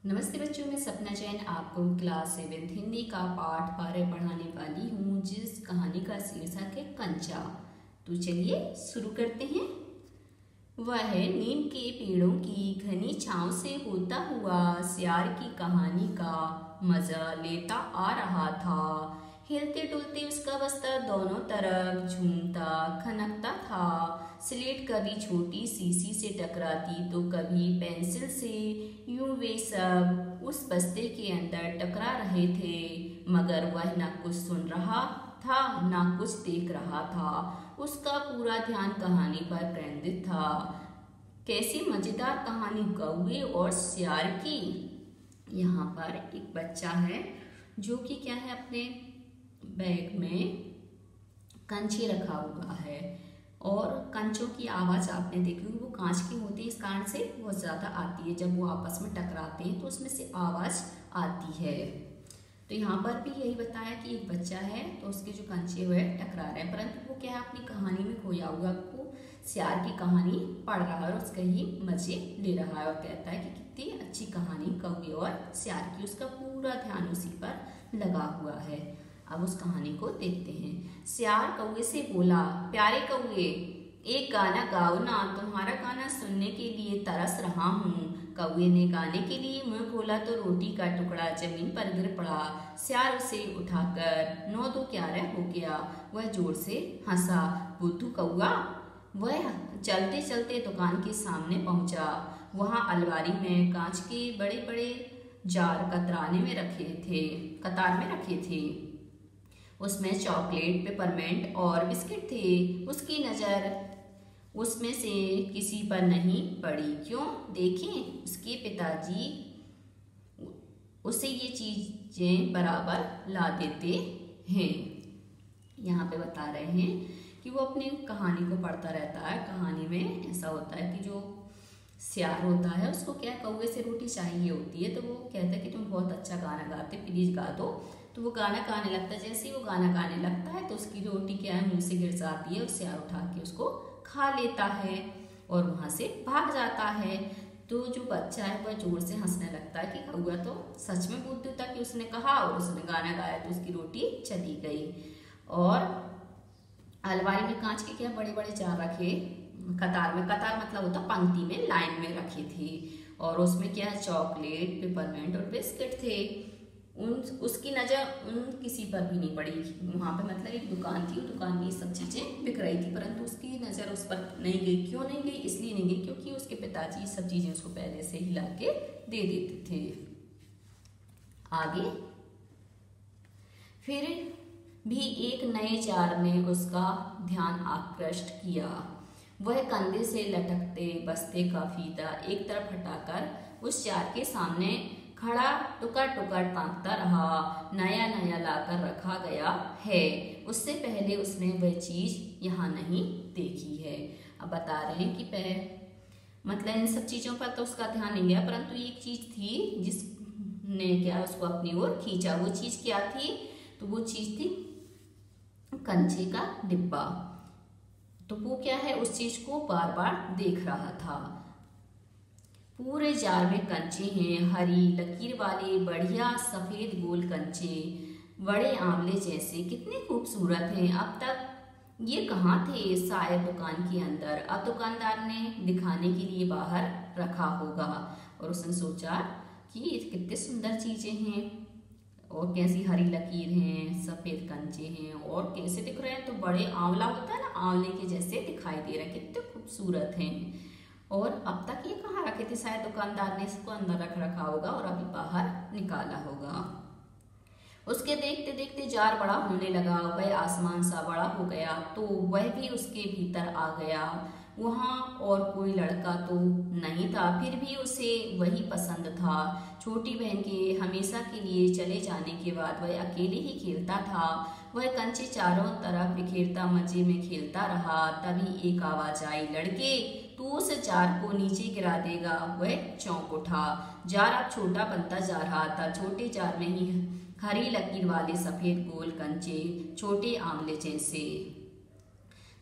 नमस्ते बच्चों, मैं सपना जैन आपको क्लास 7 हिंदी का पाठ 12 पढ़ाने वाली हूँ, जिस कहानी का शीर्षक है कंचा। तो चलिए शुरू करते हैं। वह नीम के पेड़ों की घनी छांव से होता हुआ सियार की कहानी का मजा लेता आ रहा था। हिलते डुलते उसका बस्ता दोनों तरफ झूमता खनकता था। स्लेट कभी छोटी शीशी से टकराती तो कभी पेंसिल से। यूं वे सब उस बस्ते के अंदर टकरा रहे थे, मगर वह न कुछ सुन रहा था न कुछ देख रहा था। उसका पूरा ध्यान कहानी पर केंद्रित था। कैसी मजेदार कहानी कौवे और सियार की। यहाँ पर एक बच्चा है जो कि क्या है, अपने बैग में कंचे रखा हुआ है और कंचों की आवाज़ आपने देखी होगी, वो कांच की होती है, इस कारण से बहुत ज़्यादा आती है। जब वो आपस में टकराते हैं तो उसमें से आवाज़ आती है। तो यहाँ पर भी यही बताया कि एक बच्चा है तो उसके जो कंचे हुए टकरा रहे हैं, परंतु वो क्या है, अपनी कहानी में खोया हुआ, वो सियार की कहानी पढ़ रहा है और उसका ही मजे ले रहा है और कहता है कि कितनी अच्छी कहानी कौवे और सियार की। उसका पूरा ध्यान उसी पर लगा हुआ है। अब उस कहानी को देखते हैं। सियार कौवे से बोला, प्यारे कौवे, एक गाना गाओ ना, तुम्हारा गाना सुनने के लिए तरस रहा हूँ। कौवे ने गाने के लिए मुंह खोला तो रोटी का टुकड़ा जमीन पर गिर पड़ा। सियार उसे उठाकर 9-2-11 हो गया। वह जोर से हंसा। बुद्धू कौआ। वह चलते चलते दुकान के सामने पहुंचा। वहां अलमारी में कांच के बड़े बड़े जार कतराने में कतार में रखे थे। उसमें चॉकलेट, पेपरमेंट और बिस्किट थे। उसकी नज़र उसमें से किसी पर नहीं पड़ी। क्यों? देखें, उसके पिताजी उसे ये चीजें बराबर ला देते हैं। यहाँ पे बता रहे हैं कि वो अपनी कहानी को पढ़ता रहता है। कहानी में ऐसा होता है कि जो सियार होता है उसको क्या, कौवे से रोटी चाहिए होती है, तो वो कहता है कि तुम बहुत अच्छा गाना गाते, प्लीज गा दो। तो वो गाना गाने लगता है। जैसे ही वो गाना गाने लगता है तो उसकी रोटी क्या है, मुंह से गिर जाती है और सियार उठा के उसको खा लेता है और वहां से भाग जाता है। तो जो बच्चा है वह जोर से हंसने लगता है कि कौवा तो सच में बुद्धू था कि उसने कहा और उसने गाना गाया तो उसकी रोटी चली गई। और अलमारी में कांच के क्या बड़े बड़े जार रखे, कतार में, कतार मतलब होता पंक्ति में, लाइन में रखे थे। और उसमें क्या, चॉकलेट, पेपरमेंट और बिस्किट थे। उसकी नजर उन किसी पर भी नहीं पड़ी। वहां पे मतलब एक दुकान थी, दुकान में सब चीजें बिक रही थी, परंतु उसकी नजर उस पर नहीं गई। क्यों नहीं गई? इसलिए नहीं गई क्योंकि उसके पिताजी सब चीजें उसको पहले से ही ला के दे देते थे। आगे फिर भी एक नए जार ने उसका ध्यान आकृष्ट किया। वह कंधे से लटकते बस्ते का फीता एक तरफ हटाकर उस जार के सामने खड़ा टुका टुका ताकता रहा। नया नया लाकर रखा गया है, उससे पहले उसने वह चीज यहाँ नहीं देखी है। अब बता रहे हैं कि मतलब इन सब चीजों पर तो उसका ध्यान नहीं गया, परंतु एक चीज थी जिसने क्या उसको अपनी ओर खींचा। वो चीज क्या थी? तो वो चीज थी कंचे का डिब्बा। तो वो क्या है, उस चीज को बार बार देख रहा था। पूरे जार में कंचे हैं, हरी लकीर वाले बढ़िया सफेद गोल कंचे, बड़े आंवले जैसे, कितने खूबसूरत हैं। अब तक ये कहाँ थे? शायद दुकान के अंदर। अब दुकानदार ने दिखाने के लिए बाहर रखा होगा। और उसने सोचा कि ये कितने सुंदर चीजें हैं और कैसी हरी लकीर हैं, सफेद कंचे हैं और कैसे दिख रहे हैं, तो बड़े आंवला होता है ना, आंवले के जैसे दिखाई दे रहे हैं, कितने खूबसूरत हैं। और अब तक ये कहाँ रखे थे? शायद दुकानदार ने इसको अंदर रखा होगा और अभी बाहर निकाला होगा। उसके देखते देखते जार बड़ा होने लगा। वह आसमान सा बड़ा हो गया तो वह भी उसके भीतर आ गया। वहां और कोई लड़का तो नहीं था, फिर भी उसे वही पसंद था। छोटी बहन के हमेशा के लिए चले जाने के बाद वह अकेले ही खेलता था। वह कंचे चारों तरफ बिखेरता मजे में खेलता रहा। तभी एक आवाज आई, लड़के, तू उस जार को नीचे गिरा देगा। वह चौंक उठा। जार अब छोटा बनता जा रहा था। छोटे जार में ही हरी लकीर वाले सफेद गोल कंचे, छोटे आंवले जैसे।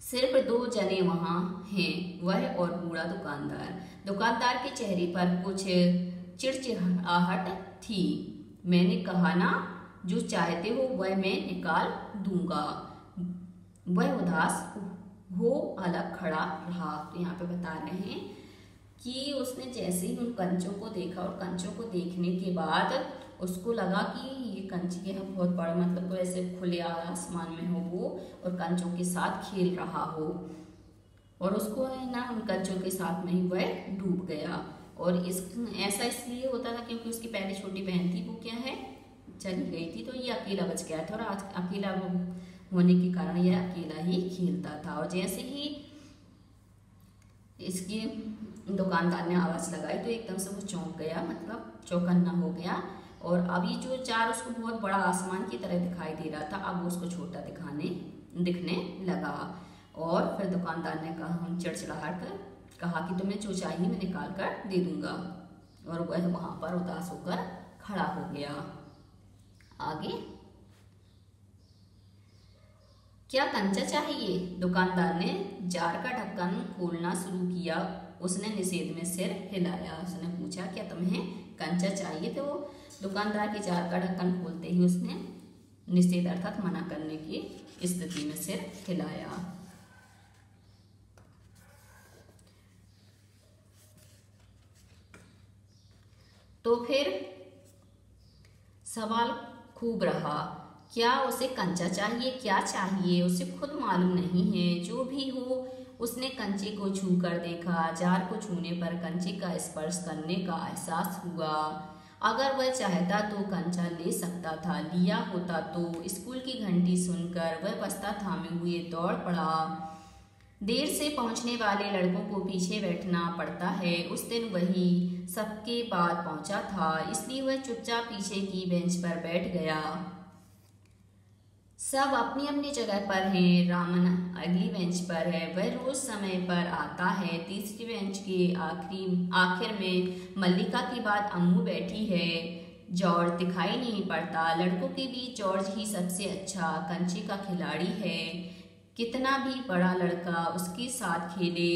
सिर्फ 2 जने वहां हैं, वह और बूढ़ा दुकानदार। दुकानदार के चेहरे पर कुछ चिड़चिड़ाहट थी। मैंने कहा ना, जो चाहते हो वह मैं निकाल दूंगा। वह उदास हो अलग खड़ा रहा। तो यहाँ पे बता रहे हैं कि उसने जैसे ही उन कंचों को देखा और कंचों को देखने के बाद उसको लगा कि ये कंचे के बहुत बड़ा, मतलब कोई ऐसे खुले आसमान में हो वो और कंचों के साथ खेल रहा हो, और उसको है ना उन कंचों के साथ में ही वह डूब गया। और ऐसा इसलिए होता था क्योंकि उसकी पहले छोटी बहन थी, वो क्या है चली गई थी, तो ये अकेला बच गया था और आज अकेला होने के कारण यह अकेला ही खेलता था। और जैसे ही इसकी दुकानदार ने आवाज लगाई तो एकदम से वो चौंक गया, मतलब चौकन्ना हो गया। और अभी जो चार उसको बहुत बड़ा आसमान की तरह दिखाई दे रहा था, अब वो उसको छोटा दिखने लगा। और फिर दुकानदार ने कहा चिड़चिड़ाहट कर कहा कि तुम्हें जो चाहिए मैं निकाल कर दे दूंगा। और वह वहां पर उदास होकर खड़ा हो गया। आगे, क्या कंचा चाहिए? दुकानदार ने जार का ढक्कन खोलना शुरू किया। उसने निषेध में सिर हिलाया। उसने पूछा, क्या तुम्हें कंचा चाहिए? तो दुकानदार के जार का ढक्कन खोलते ही उसने निषेध अर्थात मना करने की स्थिति में सिर हिलाया। तो फिर सवाल खूब रहा, क्या उसे कंचा चाहिए? क्या चाहिए उसे खुद मालूम नहीं है। जो भी हो, उसने कंचे को छू कर देखा। जार को छूने पर कंचे का स्पर्श करने का एहसास हुआ। अगर वह चाहता तो कंचा ले सकता था, लिया होता तो। स्कूल की घंटी सुनकर वह बस्ता थामे हुए दौड़ पड़ा। देर से पहुंचने वाले लड़कों को पीछे बैठना पड़ता है। उस दिन वही सबके बाद पहुंचा था, इसलिए वह चुपचाप पीछे की बेंच पर बैठ गया। सब अपनी अपनी जगह पर हैं। रामन अगली बेंच पर है। वह रोज समय पर आता है। तीसरी बेंच के आखिर में मल्लिका के बाद अम्मू बैठी है। जॉर्ज दिखाई नहीं पड़ता। लड़कों के बीच जॉर्ज ही सबसे अच्छा कंचे का खिलाड़ी है। कितना भी बड़ा लड़का उसके साथ खेले,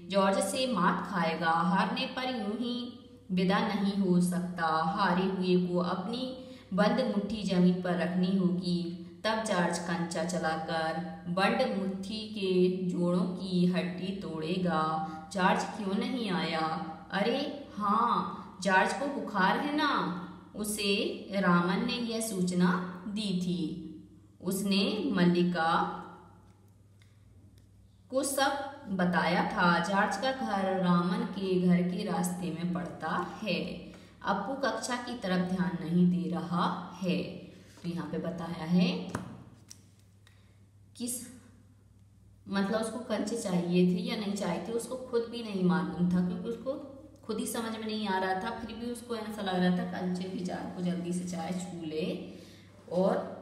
जॉर्ज से मात खाएगा। हारने पर यूं ही विदा नहीं हो सकता। हारे हुए को अपनी बंद मुट्ठी जमीन पर रखनी होगी। तब जॉर्ज कंचा चलाकर बंद मुट्ठी के जोड़ों की हड्डी तोड़ेगा। जॉर्ज क्यों नहीं आया? अरे हाँ, जॉर्ज को बुखार है ना। उसे रामन ने यह सूचना दी थी। उसने मल्लिका को सब बताया था। जॉर्ज का घर रामन के घर के रास्ते में पड़ता है। अप्पू कक्षा की तरफ ध्यान नहीं दे रहा है। तो यहाँ पे बताया है कि मतलब उसको कंचे चाहिए थे या नहीं चाहिए थे, उसको खुद भी नहीं मालूम था, क्योंकि उसको खुद ही समझ में नहीं आ रहा था। फिर भी उसको ऐसा लग रहा था कंचे की जार को जल्दी से चाहे छू ले, और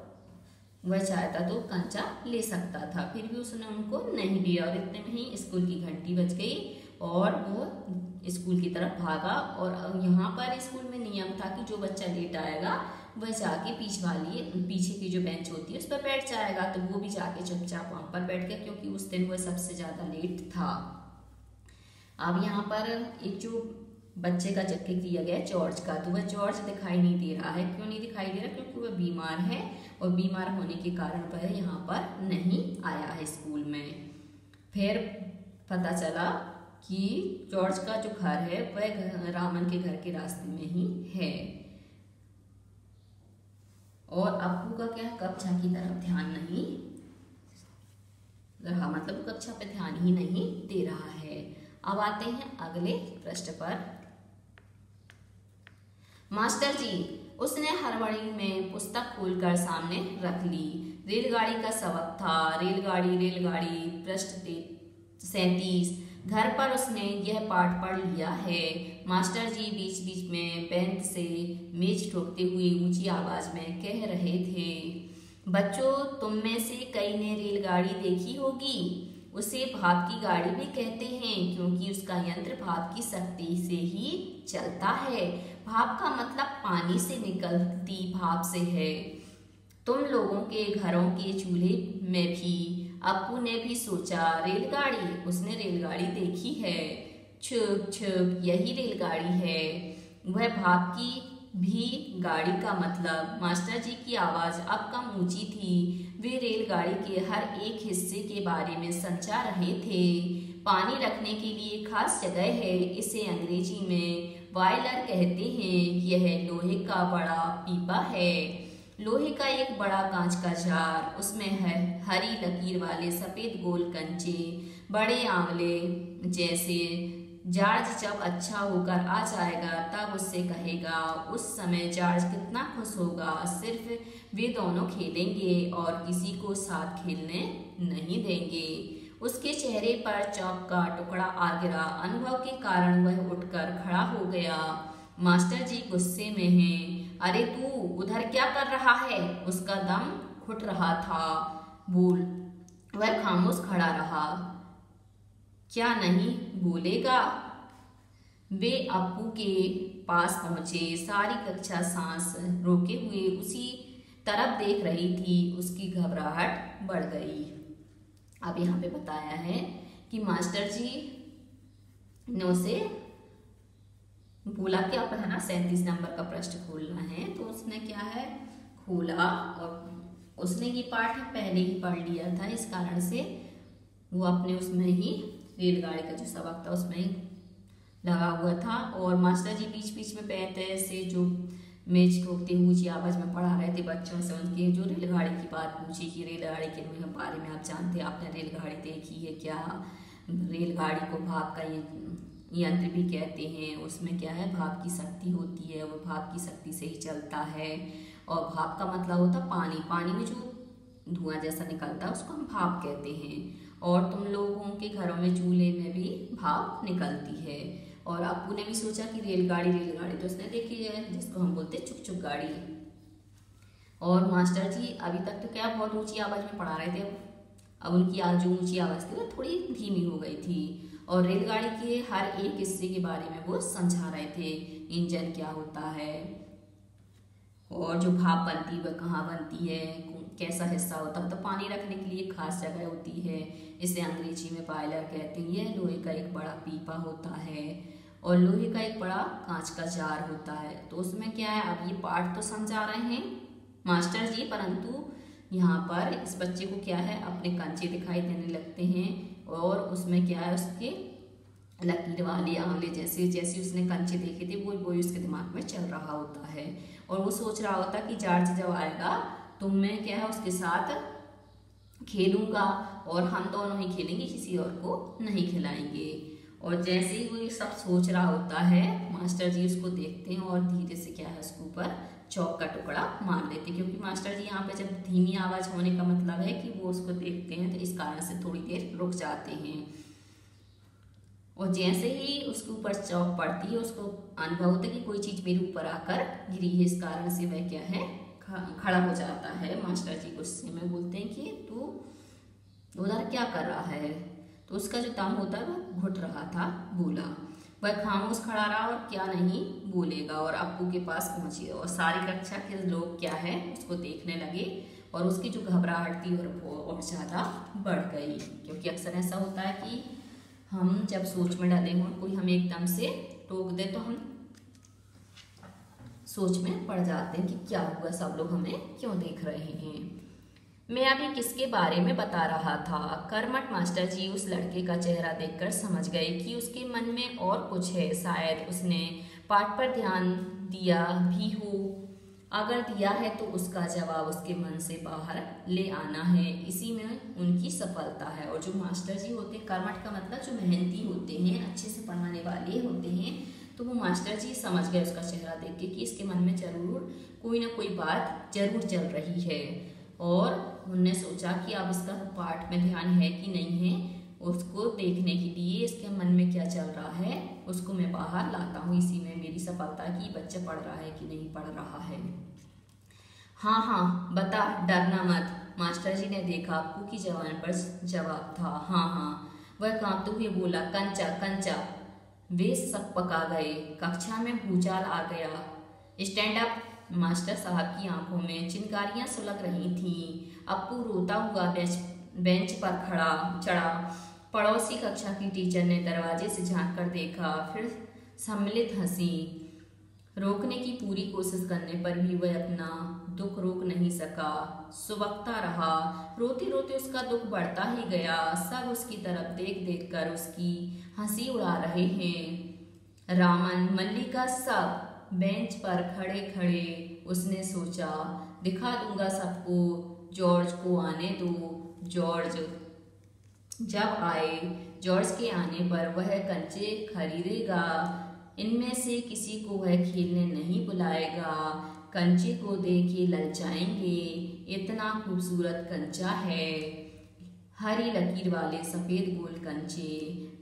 वह चाहता तो कंचा ले सकता था। फिर भी उसने उनको नहीं दिया। और इतने में ही स्कूल की घंटी बज गई और वो स्कूल की तरफ भागा। और यहाँ पर स्कूल में नियम था कि जो बच्चा लेट आएगा वह जाके पीछे की जो बेंच होती है उस पर बैठ जाएगा। तो वो भी जाके चुपचाप वहां पर बैठ गया, क्योंकि उस दिन वह सबसे ज्यादा लेट था। अब यहाँ पर एक जो बच्चे का जिक्र किया गया जॉर्ज का, तो वह जॉर्ज दिखाई नहीं दे रहा है। क्यों नहीं दिखाई दे रहा? क्योंकि वह बीमार है, और बीमार होने के कारण वह यहाँ पर नहीं आया है स्कूल में। फिर पता चला कि जॉर्ज का जो घर है वह रामन के घर के रास्ते में ही है। और अप्पू का क्या, कक्षा की तरफ ध्यान नहीं रहा, मतलब कक्षा पे ध्यान ही नहीं दे रहा है। अब आते हैं अगले पृष्ठ पर। मास्टर जी, उसने हड़बड़ी में पुस्तक खोलकर सामने रख ली। रेलगाड़ी का सबक था। रेलगाड़ी पृष्ठ 37। घर पर उसने यह पाठ पढ़ लिया है। मास्टर जी बीच बीच में बेंच से मेज ठोकते हुए ऊंची आवाज में कह रहे थे, बच्चों, तुम में से कई ने रेलगाड़ी देखी होगी। उसे भाप की गाड़ी भी कहते हैं, क्योंकि उसका यंत्र भाप की शक्ति से ही चलता है। भाप का मतलब पानी से निकलती भाप से है। तुम लोगों के घरों के चूल्हे में भी अप्पू ने भी सोचा रेलगाड़ी। उसने रेलगाड़ी देखी है। छुप छुप यही रेलगाड़ी है। वह भाग की भी गाड़ी का मतलब। मास्टर जी की आवाज अब कम ऊंची थी। वे रेलगाड़ी के हर एक हिस्से के बारे में समझा रहे थे। पानी रखने के लिए खास जगह है, इसे अंग्रेजी में बॉयलर कहते हैं। यह लोहे का बड़ा पीपा है, लोहे का एक बड़ा कांच का जार, उसमें है हरी लकीर वाले सफेद गोल कंचे, बड़े आंवले जैसे। जॉर्ज जब अच्छा होकर आ जाएगा तब उससे कहेगा। उस समय जॉर्ज कितना खुश होगा। सिर्फ वे दोनों खेलेंगे और किसी को साथ खेलने नहीं देंगे। उसके चेहरे पर चौक का टुकड़ा आ गिरा। अनुभव के कारण वह उठकर खड़ा हो गया। मास्टर जी गुस्से में हैं। अरे तू उधर क्या कर रहा है? उसका दम घुट रहा था। बोल। वह खामोश खड़ा रहा। क्या नहीं बोलेगा? वे अप्पू के पास पहुंचे। सारी कक्षा सांस रोके हुए उसी तरफ देख रही थी। उसकी घबराहट बढ़ गई। अब यहाँ पे बताया है कि मास्टर जी ने उसे बोला कि आप है ना 37 नंबर का पृष्ठ खोलना है। तो उसने क्या है खोला और उसने ये पाठ पहले ही पढ़ लिया था। इस कारण से वो अपने उसमें ही रेलगाड़ी का जो सबक था उसमें ही लगा हुआ था। और मास्टर जी बीच बीच में पैर से जो मेज ठोकते हुए ऊंची आवाज में पढ़ा रहे थे बच्चों से। उनकी जो रेलगाड़ी की बात पूछी कि रेलगाड़ी के बारे में आप जानते हैं, आपने रेलगाड़ी देखी है क्या? रेलगाड़ी को भाप का यंत्र भी कहते हैं। उसमें क्या है भाप की शक्ति होती है, वो भाप की शक्ति से ही चलता है। और भाप का मतलब होता पानी, पानी में जो धुआं जैसा निकलता है उसको हम भाप कहते हैं। और तुम लोगों के घरों में चूल्हे में भी भाप निकलती है। और अप्पू ने भी सोचा कि रेलगाड़ी रेलगाड़ी तो उसने देखी है, जिसको हम बोलते हैं चुक चुक गाड़ी। और मास्टर जी अभी तक तो क्या बहुत ऊंची आवाज में पढ़ा रहे थे। अब उनकी जो ऊंची आवाज थी वो थोड़ी धीमी हो गई थी। और रेलगाड़ी के हर एक हिस्से के बारे में वो समझा रहे थे। इंजन क्या होता है और जो भाप बनती है वह कहाँ बनती है, कैसा हिस्सा होता है। तो पानी रखने के लिए खास जगह होती है, इसे अंग्रेजी में बॉयलर कहते हैं। यह लोहे का एक बड़ा पीपा होता है और लोहे का एक बड़ा कांच का जार होता है। तो उसमें क्या है, अब ये पाठ तो समझा रहे हैं मास्टर जी, परंतु यहाँ पर इस बच्चे को क्या है अपने कंचे दिखाई देने लगते हैं। और उसमें क्या है उसके लकीर वाले आंवले जैसे जैसे उसने कंचे देखे थे वो उसके दिमाग में चल रहा होता है। और वो सोच रहा होता कि जॉर्ज जब आएगा तो मैं क्या है उसके साथ खेलूंगा और हम दोनों ही खेलेंगे, किसी और को नहीं खिलाएंगे। और जैसे ही वो ये सब सोच रहा होता है मास्टर जी उसको देखते हैं और धीरे से क्या है उसके ऊपर चौक का टुकड़ा मार देते हैं। क्योंकि मास्टर जी यहाँ पे जब धीमी आवाज होने का मतलब है कि वो उसको देखते हैं, तो इस कारण से थोड़ी देर रुक जाते हैं। और जैसे ही उसके ऊपर चौक पड़ती है उसको अनुभव होता है कि कोई चीज मेरे ऊपर आकर गिरी है। इस कारण से वह क्या है खड़ा हो जाता है। मास्टर जी गुस्से में बोलते हैं कि तू उधर क्या कर रहा है? तो उसका जो दम होता है वह घुट रहा था। बोला। वह खामोश खड़ा रहा और क्या नहीं बोलेगा। और अप्पू के पास पहुंची और सारी कक्षा के लोग क्या है उसको देखने लगे। और उसकी जो घबराहट थी और ज्यादा बढ़ गई। क्योंकि अक्सर ऐसा होता है कि हम जब सोच में डाले हों, कोई हमें एकदम से टोक दे तो हम सोच में पड़ जाते हैं कि क्या हुआ, सब लोग हमें क्यों देख रहे हैं। मैं अभी किसके बारे में बता रहा था? कर्मठ मास्टर जी उस लड़के का चेहरा देखकर समझ गए कि उसके मन में और कुछ है। शायद उसने पाठ पर ध्यान दिया भी हो। अगर दिया है तो उसका जवाब उसके मन से बाहर ले आना है। इसी में उनकी सफलता है। और जो मास्टर जी होते हैं, कर्मठ का मतलब जो मेहनती होते हैं, अच्छे से पढ़ाने वाले होते हैं, तो वो मास्टर जी समझ गए उसका चेहरा देख के कि इसके मन में जरूर कोई ना कोई बात जरूर चल रही है। और उन्होंने सोचा कि अब इसका पाठ में ध्यान है कि नहीं है, उसको देखने के लिए इसके मन में क्या चल रहा है उसको मैं बाहर लाता हूँ। इसी में मेरी सफलता कि बच्चा पढ़ रहा है कि नहीं पढ़ रहा है। हाँ हाँ बता, डरना मत। मास्टर जी ने देखा अप्पू की जबान पर जवाब था हाँ हाँ। वह कांपते हुए बोला कंचा कंचा। वे सब पका गए। कक्षा में भूचाल आ गया। Stand up. मास्टर साहब की आंखों में चिंगारियां सुलग रही थीं। अप्पू रोता हुआ बेंच पर चढ़ा। पड़ोसी कक्षा की टीचर ने दरवाजे से झांक कर देखा, फिर सम्मिलित हंसी। रोकने की पूरी कोशिश करने पर भी वह अपना दुख रोक नहीं सका। सुबकता रहा। रोते रोते उसका दुख बढ़ता ही गया। सब उसकी तरफ देख देख कर उसकी हंसी उड़ा रहे हैं। रामन, मल्लिका, सब बेंच पर खड़े खड़े। उसने सोचा, दिखा दूंगा सबको, जॉर्ज को आने दो। जॉर्ज जब आए, जॉर्ज के आने पर वह कंचे खरीदेगा। इनमें से किसी को वह खेलने नहीं बुलाएगा। कंचे को देख के ललचाएंगे। इतना खूबसूरत कंचा है। हरी लकीर वाले सफेद गोल कंचे,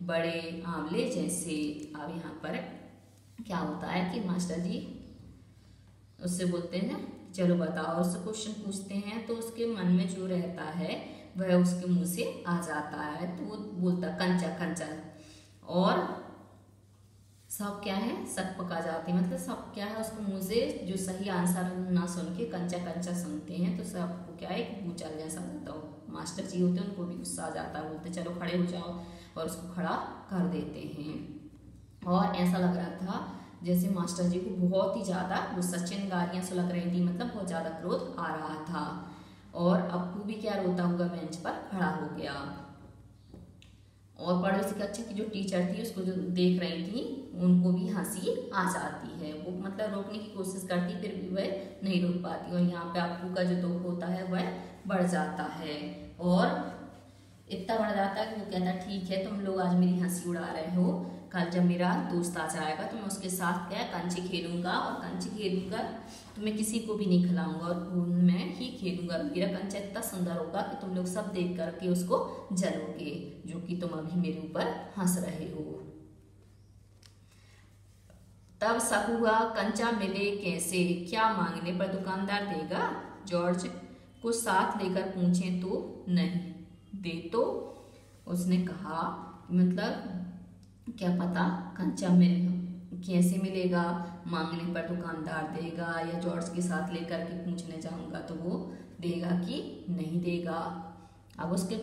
बड़े आंवले जैसे। अब यहाँ पर क्या होता है कि मास्टर जी उससे बोलते हैं, चलो बताओ, उससे क्वेश्चन पूछते हैं तो उसके मन में जो रहता है वह उसके मुंह से आ जाता है। तो वो बोलता कंचा कंचा, और सब क्या है, शक पका जाती, मतलब सब क्या है उसके मुंह से जो सही आंसर ना सुन के कंचा कंचा सुनते हैं तो सबको क्या है, भूचाल जैसा होता हो। मास्टर जी होते हैं उनको भी गुस्सा आ जाता है, बोलते चलो खड़े हो जाओ, और उसको खड़ा कर देते हैं। और ऐसा लग रहा था जैसे मास्टर जी को बहुत ही ज्यादा गुस्सा, चिंगारियां सुलग रही थी, मतलब बहुत ज्यादा क्रोध आ रहा था। और अप्पू भी क्या रोता हुआ बेंच पर खड़ा हो गया। और पड़ोसी कक्षा की जो टीचर थी उसको जो देख रही थी उनको भी हंसी आ जाती है। वो मतलब रोकने की कोशिश करती फिर भी वह नहीं रोक पाती, और यहाँ पे अप्पू का जो दुख होता है वह बढ़ जाता है। और इतना बढ़ जाता है कि वो कहता ठीक है, तुम लोग आज मेरी हंसी उड़ा रहे हो, कल जब मेरा दोस्त आ जाएगा तो मैं उसके साथ क्या कंचे खेलूंगा, और कंचे खेलूंगा तो मैं किसी को भी नहीं खिलाऊंगा, और मैं ही खेलूंगा। मेरा कंचा इतना सुंदर होगा कि तुम लोग सब देख करके उसको जलोगे, जो कि तुम अभी मेरे ऊपर हंस रहे हो। तब शक हुआ, कंचा मिले कैसे, क्या मांगने पर दुकानदार देगा? जॉर्ज को साथ लेकर पूछे तो नहीं दे तो उसने कहा, मतलब क्या पता कंचा कैसे मिलेगा, मांगने पर दुकानदार देगा, या जॉर्ज के साथ लेकर के पूछने जाऊंगा तो वो देगा कि नहीं देगा। अब उसके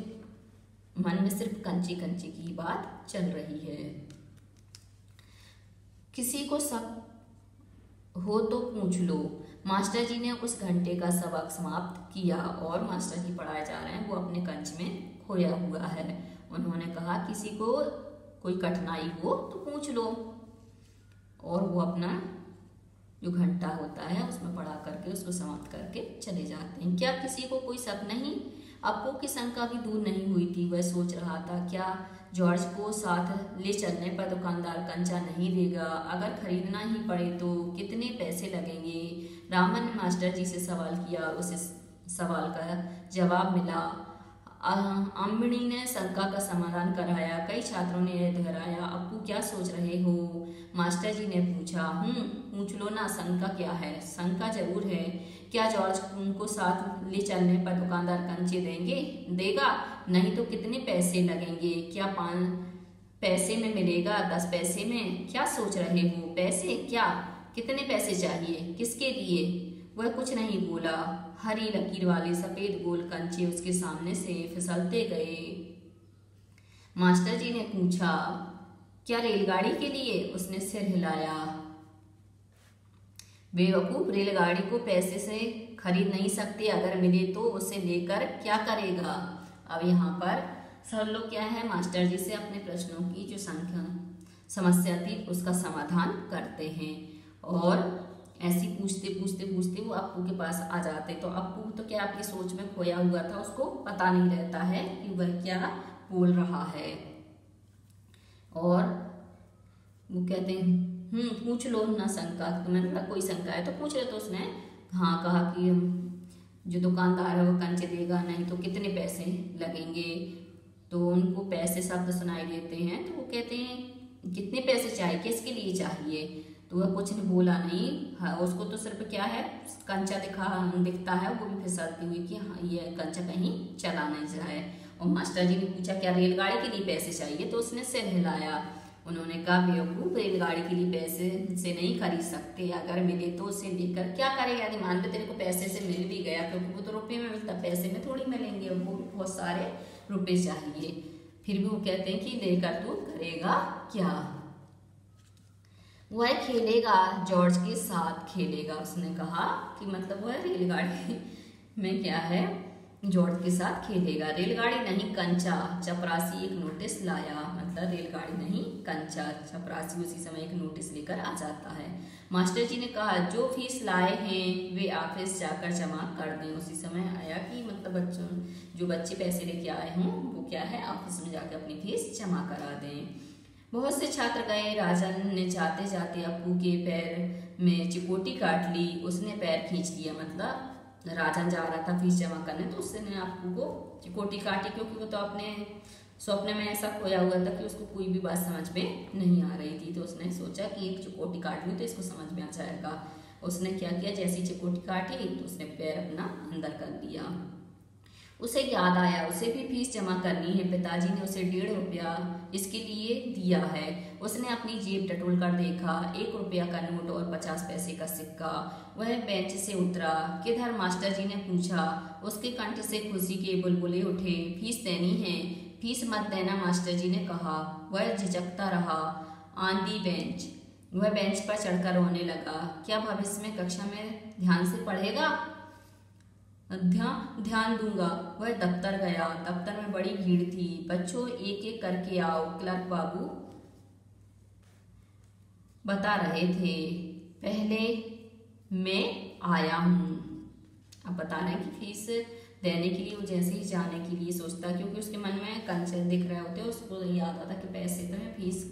मन में सिर्फ कंची कंची की बात चल रही है। किसी को शक हो तो पूछ लो। मास्टर जी ने उस घंटे का सबक समाप्त किया और मास्टर जी पढ़ाए जा रहे हैं, वो अपने कंच में खोया हुआ है। उन्होंने कहा किसी को कोई कठिनाई हो तो पूछ लो, और वो अपना जो घंटा होता है उसमें पढ़ा करके उसको समाप्त करके चले जाते हैं। क्या किसी को कोई शक नहीं? अप्पू की शंका भी दूर नहीं हुई थी। वह सोच रहा था, क्या जॉर्ज को साथ ले चलने पर दुकानदार कंचा नहीं देगा? अगर खरीदना ही पड़े तो कितने पैसे लगेंगे? रामन ने मास्टर जी से सवाल किया, उसे सवाल का जवाब मिला। अम्बिनी ने शंका का समाधान कराया। कई छात्रों ने यह दोहराया, अप्पू क्या सोच रहे हो? मास्टर जी ने पूछा। पूछ लो ना, शंका क्या है? शंका जरूर है। क्या जॉर्ज को साथ ले चलने पर दुकानदार कंचे देगा? नहीं तो कितने पैसे लगेंगे? क्या 5 पैसे में मिलेगा, 10 पैसे में? क्या सोच रहे हो? पैसे क्या? कितने पैसे चाहिए? किसके लिए? वह कुछ नहीं बोला। हरी लकीर वाले सफेद गोल कंचे उसके सामने से फिसलते गए। मास्टर जी ने पूछा, क्या रेलगाड़ी के लिए? उसने सिर हिलाया। बेवकूफ, रेलगाड़ी को पैसे से खरीद नहीं सकते, अगर मिले तो उसे लेकर क्या करेगा? अब यहाँ पर सब लोग क्या है, मास्टर जी से अपने प्रश्नों की जो समस्या थी उसका समाधान करते हैं, और ऐसी पूछते पूछते पूछते वो अप्पू के पास आ जाते। तो अप्पू तो क्या अपनी सोच में खोया हुआ था, उसको पता नहीं रहता है कि वह क्या बोल रहा है। और वो कहते हैं पूछ लो ना शंका, तुम्हें मतलब कोई शंका है तो पूछ ले। तो उसने हाँ कहा कि जो दुकानदार है वो कंचे देगा, नहीं तो कितने पैसे लगेंगे? तो उनको पैसे शब्द सुनाई देते हैं, तो वो कहते हैं कितने पैसे चाहिए, किसके लिए चाहिए? तो वह कुछ नहीं बोला नहीं। हाँ, उसको तो सिर्फ क्या है कंचा दिखता है, वो भी फिसलती हुई कि हाँ ये कंचा कहीं चला नहीं जाए। और मास्टर जी ने पूछा, क्या रेलगाड़ी के लिए पैसे चाहिए? तो उसने सिर हिलाया। उन्होंने कहा, बेवकूफ, रेलगाड़ी के लिए पैसे से नहीं खरीद सकते, अगर मिले तो उसे लेकर क्या करेगा? यदि मान लो तेरे को पैसे से मिल भी गया, क्योंकि वो तो रुपये में मिलता, पैसे में थोड़ी मिलेंगे, वो भी बहुत सारे रुपये चाहिए। फिर भी वो कहते हैं कि लेकर तू करेगा क्या? वह खेलेगा, जॉर्ज के साथ खेलेगा। उसने कहा कि मतलब वह रेलगाड़ी में क्या है, जॉर्ज के साथ खेलेगा। रेलगाड़ी नहीं कंचा, चपरासी एक नोटिस लाया। मतलब रेलगाड़ी नहीं कंचा, चपरासी उसी समय एक नोटिस लेकर आ जाता है। मास्टर जी ने कहा जो फीस लाए हैं वे ऑफिस जाकर जमा कर दें। उसी समय आया कि मतलब जो बच्चे पैसे लेके आए हों वो क्या है, ऑफिस में जाकर अपनी फीस जमा करा दें। बहुत से छात्र गए। राजन ने जाते जाते अप्पू के पैर में चिकोटी काट ली। उसने पैर खींच लिया। मतलब राजन जा रहा था फीस जमा करने तो उसने अप्पू को चिकोटी काटी, क्योंकि वो तो अपने सपने में ऐसा खोया हुआ था कि उसको कोई भी बात समझ में नहीं आ रही थी। तो उसने सोचा कि एक चिकोटी काट लूँ तो इसको समझ में आ जाएगा। उसने क्या किया, जैसी चिकोटी काटी तो उसने पैर अपना अंदर कर लिया। उसे याद आया उसे भी फीस जमा करनी है। पिताजी ने उसे 1.5 रुपया इसके लिए दिया है। उसने अपनी जेब टटोल कर देखा, 1 रुपया का नोट और 50 पैसे का सिक्का। वह बेंच से उतरा। किधर, मास्टर जी ने पूछा। उसके कंठ से खुशी के बुलबुले उठे। फीस देनी है। फीस मत देना, मास्टर जी ने कहा। वह झिझकता रहा। आंधी बेंच। वह बेंच पर चढ़कर रोने लगा। क्या भविष्य में कक्षा में ध्यान से पढ़ेगा? ध्यान दूंगा। वह दफ्तर गया। दफ्तर में बड़ी भीड़ थी। बच्चों एक एक करके आओ, क्लर्क बाबू बता रहे थे। पहले मैं आया हूँ। अब बता रहे हैं कि फीस देने के लिए वो जैसे ही जाने के लिए सोचता, क्योंकि उसके मन में कंचे दिख रहे होते, उसको याद आता कि पैसे तो है फीस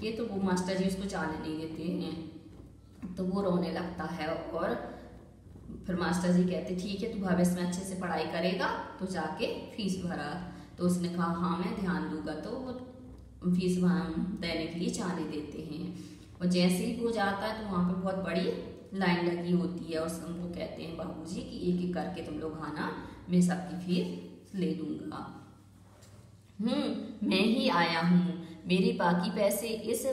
के, तो वो मास्टर जी उसको जाने नहीं देते हैं। तो वो रोने लगता है और फिर मास्टर जी कहते ठीक है, तू भविष्य में अच्छे से पढ़ाई करेगा तो जाके फीस भरा। तो उसने कहा हाँ मैं ध्यान दूंगा। तो वो फीस देने के लिए जाने देते हैं। और जैसे ही वो जाता है तो वहाँ पर बहुत बड़ी लाइन लगी होती है और उनको कहते हैं बाबूजी कि एक एक करके तुम लोग आना, मैं सबकी फीस ले दूंगा। मैं ही आया हूँ। मेरे बाकी पैसे इस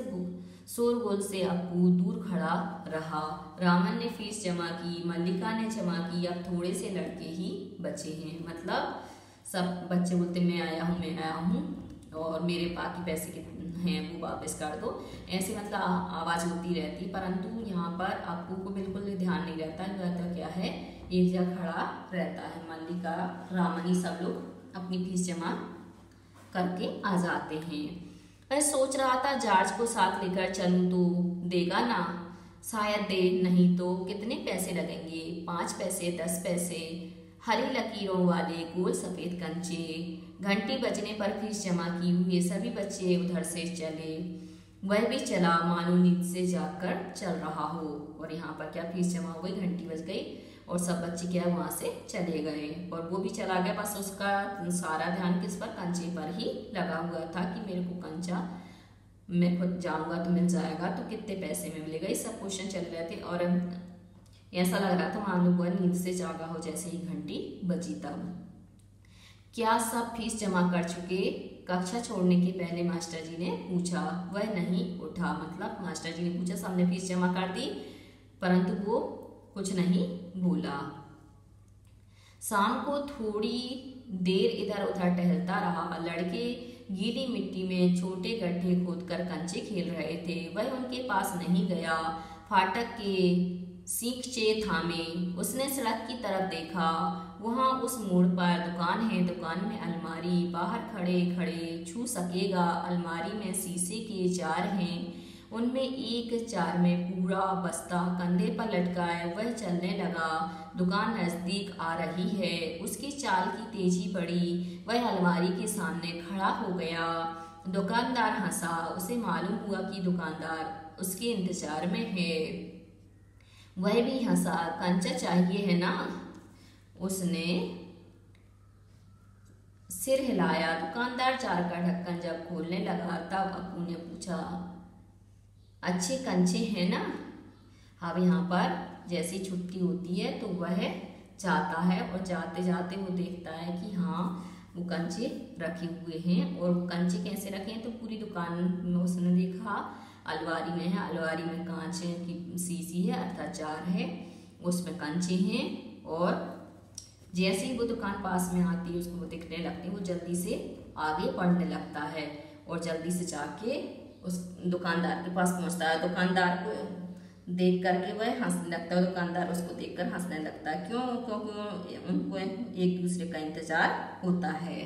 शोरगुल से अप्पू दूर खड़ा रहा। रामन ने फीस जमा की, मल्लिका ने जमा की। अब थोड़े से लड़के ही बचे हैं। मतलब सब बच्चे बोलते मैं आया हूँ और मेरे बाकी पैसे कितने हैं वो वापस कर दो। ऐसे मतलब आवाज़ होती रहती, परंतु यहाँ पर अप्पू को बिल्कुल ध्यान नहीं रहता। रहता क्या है, एक जगह खड़ा रहता है। मल्लिका, रामन सब लोग अपनी फीस जमा करके आ जाते हैं। वह सोच रहा था जॉर्ज को साथ लेकर चलूं तो देगा ना, शायद दे, नहीं तो कितने पैसे लगेंगे, 5 पैसे 10 पैसे। हरी लकीरों वाले गोल सफेद कंचे। घंटी बजने पर फीस जमा की हुए सभी बच्चे उधर से चले। वह भी चला मानो नींद से जाकर चल रहा हो। और यहाँ पर क्या फीस जमा हो गई, घंटी बज गई और सब बच्चे क्या वहाँ से चले गए और वो भी चला गया। बस उसका सारा ध्यान किस पर, कंचे पर ही लगा हुआ था कि मेरे को कंचा मैं खुद जाऊंगा तो मिल जाएगा, तो कितने पैसे में मिलेगा, ये सब क्वेश्चन चल रहे थे। और ऐसा लग रहा था मान लो वह नींद से जागा हो जैसे ही घंटी बजी। तब क्या सब फीस जमा कर चुके, कक्षा छोड़ने के पहले मास्टर जी ने पूछा। वह नहीं उठा। मतलब मास्टर जी ने पूछा, सबने फीस जमा कर दी, परंतु वो कुछ नहीं बोला। शाम को थोड़ी देर इधर उधर टहलता रहा। लड़के गीली मिट्टी में छोटे गड्ढे खोदकर कंचे खेल रहे थे। वह उनके पास नहीं गया। फाटक के सींकचे थामे। उसने सड़क की तरफ देखा। वहाँ उस मोड़ पर दुकान है। दुकान में अलमारी, बाहर खड़े खड़े छू सकेगा। अलमारी में शीशे के जार हैं, उनमें एक जार में पूरा बस्ता कंधे पर लटकाए वह चलने लगा। दुकान नजदीक आ रही है। उसकी चाल की तेजी बढ़ी। वह अलमारी के सामने खड़ा हो गया। दुकानदार हंसा। उसे मालूम हुआ कि दुकानदार उसके इंतजार में है। वह भी हंसा। कंचा चाहिए है ना? उसने सिर हिलाया। दुकानदार जार का ढक्कन जब खोलने लगा तब अप्पू ने पूछा, अच्छे कंचे हैं ना? अब यहाँ पर जैसी छुट्टी होती है तो वह जाता है और जाते जाते वो देखता है कि हाँ वो कंचे रखे हुए हैं। और कंचे कैसे रखे हैं तो पूरी दुकान में उसने देखा अलमारी में है। अलमारी में कांच की शीशी है अर्थात जार है, उसमें कंचे हैं। और जैसे ही वो दुकान पास में आती है उसको वो दिखने लगती है। वो जल्दी से आगे बढ़ने लगता है और जल्दी से जाके उस दुकानदार के पास पहुंचता है। दुकानदार को देख करके वह हंसने लगता है। दुकानदार उसको देखकर हंसने लगता है। क्यों? क्योंकि उनको एक दूसरे का इंतजार होता है।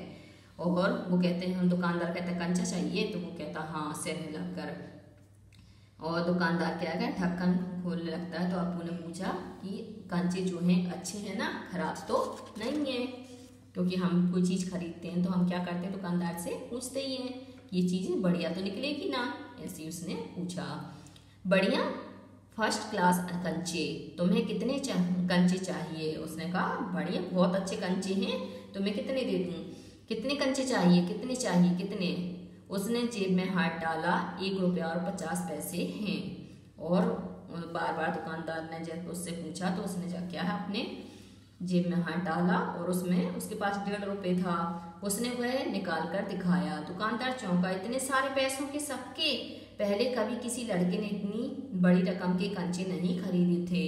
और वो कहते हैं, दुकानदार कहता है कंचा चाहिए, तो वो कहता हाँ सिर हिलाकर। और दुकानदार क्या है, ढक्कन खोलने लगता है। तो अप्पू ने पूछा कि कंचे जो हैं अच्छे हैं ना, खराब तो नहीं है? क्योंकि हम कोई चीज़ खरीदते हैं तो हम क्या करते हैं, दुकानदार से पूछते ही हैं ये चीज़ें बढ़िया तो निकलेगी ना, ऐसे ही उसने पूछा। बढ़िया फर्स्ट क्लास कंचे, तुम्हें कितने कंचे चाहिए? उसने कहा बढ़िया बहुत अच्छे कंचे हैं, तुम्हें कितने दे दूँ? कितने कंचे चाहिए, कितने चाहिए, कितने? उसने जेब में हाथ डाला, 1 रुपया और 50 पैसे हैं। और बार बार दुकानदार ने जब उससे पूछा तो उसने क्या है, अपने जेब में हाथ डाला और उसमें उसके पास 1.5 रुपये था। उसने वह निकाल कर दिखाया। दुकानदार चौंका, इतने सारे पैसों के सबके? पहले कभी किसी लड़के ने इतनी बड़ी रकम के कंचे नहीं खरीदे थे।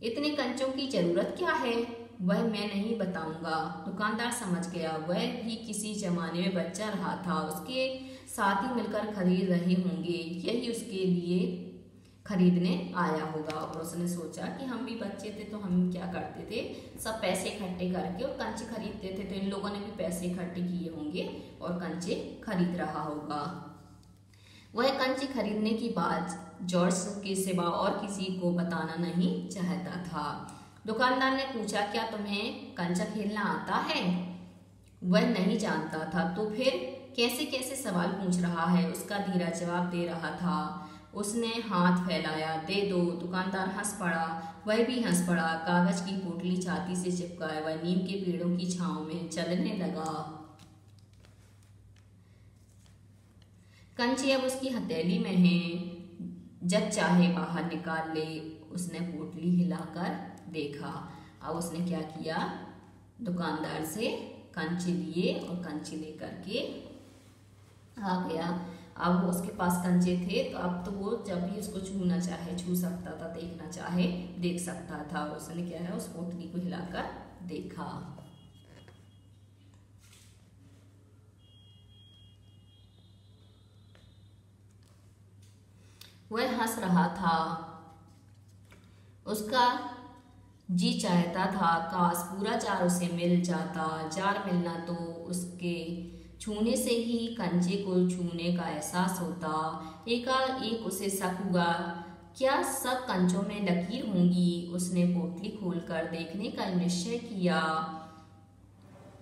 इतने कंचों की जरूरत क्या है? वह मैं नहीं बताऊंगा। दुकानदार समझ गया, वह भी किसी जमाने में बच्चा रहा था, उसके साथी मिलकर खरीद रहे होंगे, यही उसके लिए खरीदने आया होगा। और उसने सोचा कि हम भी बच्चे थे तो हम क्या करते थे, सब पैसे इकट्ठे करके और कंचे खरीदते थे, तो इन लोगों ने भी पैसे इकट्ठे किए होंगे और कंचे खरीद रहा होगा। वह कंचे खरीदने की बात जॉर्ज के सिवा और किसी को बताना नहीं चाहता था। दुकानदार ने पूछा, क्या तुम्हें कंचा खेलना आता है? वह नहीं जानता था, तो फिर कैसे कैसे सवाल पूछ रहा है, उसका धीरा जवाब दे रहा था। उसने हाथ फैलाया, दे दो। दुकानदार हंस पड़ा, वह भी हंस पड़ा। कागज की पोटली छाती से चिपकाए वह नीम के पेड़ों की छांव में चलने लगा। कंचे अब उसकी हथेली में हैं, जब चाहे बाहर निकाल ले। उसने पोटली हिलाकर देखा। अब उसने क्या किया, दुकानदार से कंचे लिए और कंचे लेकर के आ गया। अब उसके पास कंचे थे, तो अब तो वो जब भी उसको छूना चाहे छू सकता था, देखना चाहे देख सकता था। और उसने क्या है, उस पोटली को हिलाकर देखा। वह हंस रहा था। उसका जी चाहता था काश पूरा जार उसे मिल जाता। जार मिलना तो उसके छूने से ही कंचे को छूने का एहसास होता। एकाएक उसे शक हुआ, क्या सब कंचों में लकीर होंगी? उसने पोटली खोलकर देखने का निश्चय किया।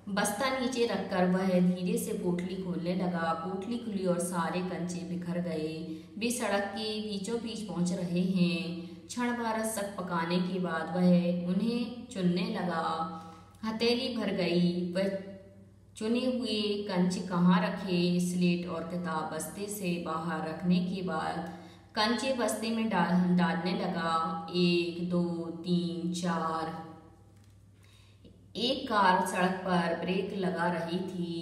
बस्ता नीचे रखकर वह धीरे से पोटली खोलने लगा। पोटली खुली और सारे कंचे बिखर गए। वे सड़क के बीचों बीच पहुंच रहे हैं। क्षण भर शक पकाने के बाद वह उन्हें चुनने लगा। हथेली भर गई। वह चुने हुए कंचे कहाँ रखे? स्लेट और किताब बस्ते से बाहर रखने के बाद कंचे बस्ते में डालने लगा। 1 2 3 4। एक कार सड़क पर ब्रेक लगा रही थी।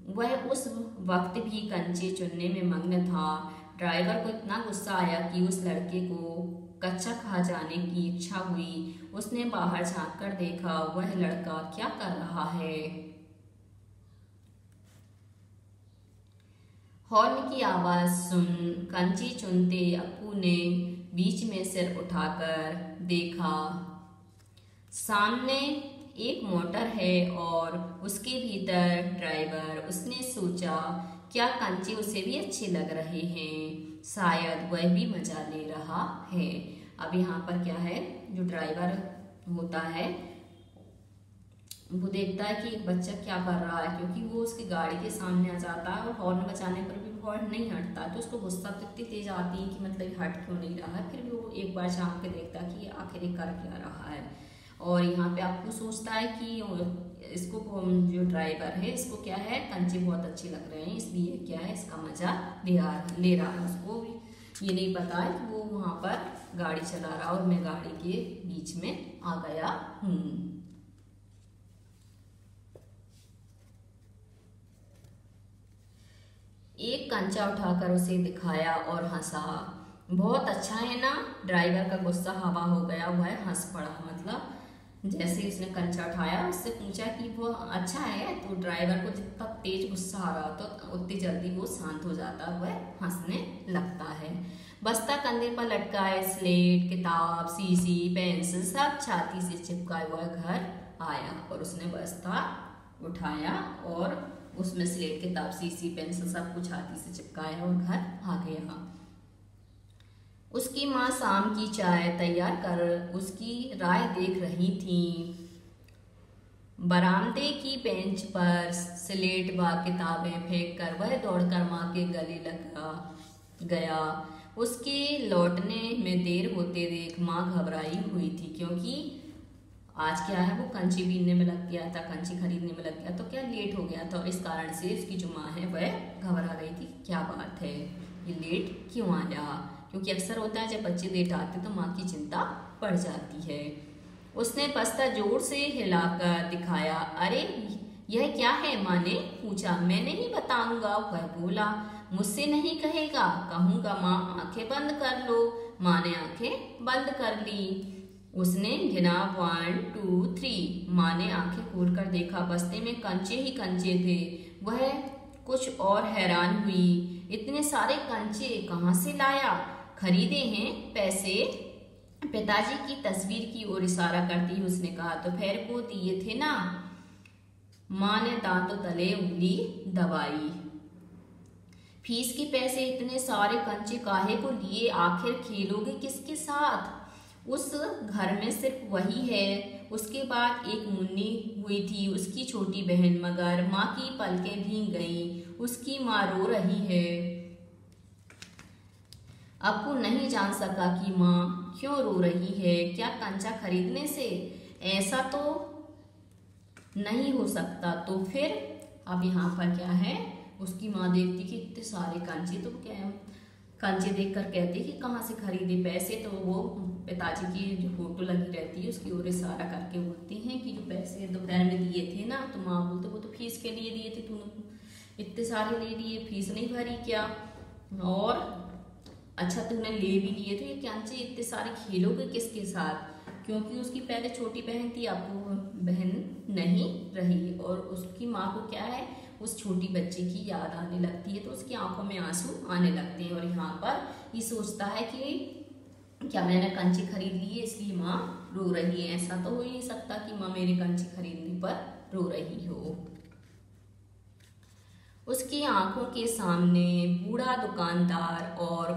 वह उस वक्त भी कंचे चुनने में मग्न था। ड्राइवर को इतना गुस्सा आया कि उस लड़के को कच्चा खा जाने की इच्छा हुई। उसने बाहर झांक कर देखा, वह लड़का क्या कर रहा है। हॉर्न की आवाज सुन कंचे चुनते अप्पू ने बीच में सिर उठाकर देखा। सामने एक मोटर है और उसके भीतर ड्राइवर। उसने सोचा, क्या कंचे उसे भी अच्छे लग रहे हैं? शायद वह भी मजा ले रहा है। अब यहाँ पर क्या है, जो ड्राइवर होता है वो देखता है कि एक बच्चा क्या कर रहा है, क्योंकि वो उसकी गाड़ी के सामने आ जाता है और हॉर्न बजाने पर भी हॉर्न नहीं हटता। तो उसको गुस्सा तो इतनी तेज आती है कि मतलब हट क्यों नहीं रहा है। फिर भी वो एक बार झांक के देखता है कि आखिर ये कर क्या रहा है। और यहाँ पे आपको सोचता है कि इसको जो ड्राइवर है इसको क्या है, कंचे बहुत अच्छे लग रहे हैं, इसलिए क्या है इसका मजा ले रहा है। उसको ये नहीं पता है कि वो वहाँ पर गाड़ी चला रहा और मैं गाड़ी के बीच में आ गया हूँ। एक कंचा उठाकर उसे दिखाया और हंसा। बहुत अच्छा है ना? ड्राइवर का गुस्सा हवा हो गया, वह हंस पड़ा। मतलब जैसे उसने कंचा उठाया, उससे पूछा कि वो अच्छा है, तो ड्राइवर को जितना तेज गुस्सा आ रहा तो उतनी जल्दी वो शांत हो जाता, वह हंसने लगता है। बस्ता कंधे पर लटकाए स्लेट, किताब, शीशी, पेंसिल सब छाती से चिपकाए हुआ घर आया, और उसने बस्ता उठाया और उसमें स्लेट, किताब, शीशी, पेंसिल सब कुछ छाती से चिपकाया और घर आ गया। उसकी माँ शाम की चाय तैयार कर उसकी राह देख रही थी। बरामदे की बेंच पर स्लेट व किताबें फेंक कर वह दौड़कर माँ के गले लगा गया। उसके लौटने में देर होते देख माँ घबराई हुई थी, क्योंकि आज क्या है, वो कंची बीनने में लग गया था, कंची खरीदने में लग गया, तो क्या लेट हो गया था। इस कारण से उसकी जो माँ है वह घबरा गई थी, क्या बात है, ये लेट क्यों आया। क्योंकि अक्सर होता है जब बच्चे लेट आते तो माँ की चिंता बढ़ जाती है। उसने बस्ता जोर से हिलाकर दिखाया। अरे यह क्या है, माँ ने पूछा। मैं नहीं बताऊंगा, वह बोला। मुझसे नहीं कहेगा? कहूंगा माँ, आंखें बंद कर लो। माँ ने आंखें बंद कर ली। उसने गिना 1 2 3। माँ ने आंखें खोलकर देखा, बस्ते में कंचे ही कंचे थे। वह कुछ और हैरान हुई, इतने सारे कंचे कहाँ से लाया? खरीदे हैं, पैसे? पिताजी की तस्वीर की ओर इशारा करती उसने कहा। दोपहर को दिए थे ना? माँ ने दांतों तले उंगली दबाई। फीस के पैसे, इतने सारे कंचे काहे को लिए? आखिर खेलोगे किसके साथ? उस घर में सिर्फ वही है। उसके बाद एक मुन्नी हुई थी, उसकी छोटी बहन, मगर माँ की पलकें भीग गईं। उसकी माँ रो रही है। अप्पू नहीं जान सका कि माँ क्यों रो रही है। क्या कंचा खरीदने से? ऐसा तो नहीं हो सकता। तो फिर अब यहाँ पर क्या है, उसकी माँ देखती कि इतने सारे कंचे, तो क्या कंचे देखकर कहती कि कहाँ से खरीदे? पैसे? तो वो पिताजी की जो फोटो लगी रहती है उसकी ओर इशारा करके बोलती हैं कि जो पैसे दोपहर में दिए थे ना, तो माँ बोलते वो तो फीस के लिए दिए थे, तूने इतने सारे ले लिए, फीस नहीं भरी क्या? और अच्छा तूने ले भी लिए तो ये कंचे इतने सारे खेलोगे किसके साथ? क्योंकि उसकी पहले छोटी बहन थी, अब वो बहन नहीं रही, और उसकी माँ को क्या है, उस छोटी बच्ची की याद आने लगती है, तो उसकी आंखों में आंसू आने लगते हैं। और यहाँ पर ये सोचता है कि क्या मैंने कंचे खरीद लिए इसलिए माँ रो रही है? ऐसा तो हो ही नहीं सकता कि माँ मेरे कंचे खरीदने पर रो रही हो। उसकी आंखों के सामने बूढ़ा दुकानदार और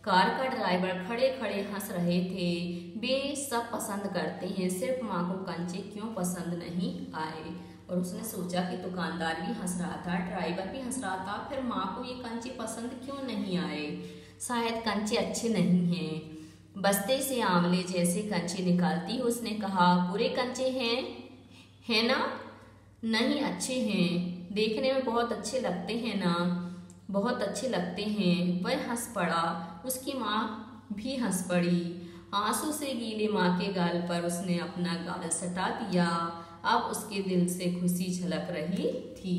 कार का ड्राइवर खड़े खड़े हंस रहे थे। वे सब पसंद करते हैं, सिर्फ माँ को कंचे क्यों पसंद नहीं आए? और उसने सोचा कि दुकानदार भी हंस रहा था, ड्राइवर भी हंस रहा था, फिर माँ को ये कंचे पसंद क्यों नहीं आए? शायद कंचे अच्छे नहीं हैं। बस्ते से आंवले जैसे कंचे निकालती उसने कहा। बुरे कंचे हैं, है ना? नहीं, अच्छे हैं, देखने में बहुत अच्छे लगते हैं ना? बहुत अच्छे लगते हैं। वह हंस पड़ा। उसकी माँ भी हंस पड़ी। आंसू से गीले माँ के गाल पर उसने अपना गाल सटा दिया। अब उसके दिल से खुशी झलक रही थी।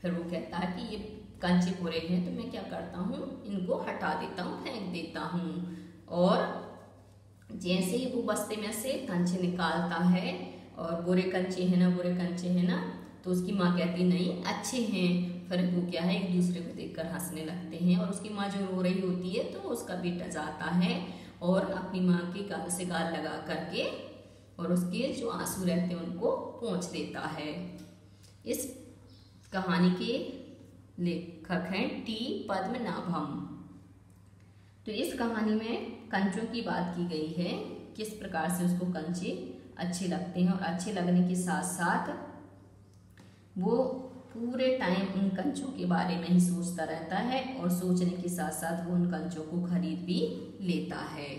फिर वो कहता है कि ये कंचे बुरे हैं तो मैं क्या करता हूँ, इनको हटा देता हूँ, फेंक देता हूँ। और जैसे ही वो बस्ते में से कंचे निकालता है, और बुरे कंचे हैं ना, बुरे कंचे हैं ना, तो उसकी माँ कहती नहीं, अच्छे हैं। फिर वो क्या है, एक दूसरे को देखकर हंसने लगते हैं। और उसकी माँ जो रो रही होती है तो उसका बेटा जाता है और अपनी माँ के गाल से गाल लगा करके और उसके जो आंसू रहते हैं उनको पोंछ देता है। इस कहानी के लेखक हैं टी पद्मनाभम। तो इस कहानी में कंचों की बात की गई है, किस प्रकार से उसको कंचे अच्छे लगते हैं, और अच्छे लगने के साथ साथ वो पूरे टाइम उन कंचों के बारे में ही सोचता रहता है, और सोचने के साथ साथ वो उन कंचों को खरीद भी लेता है।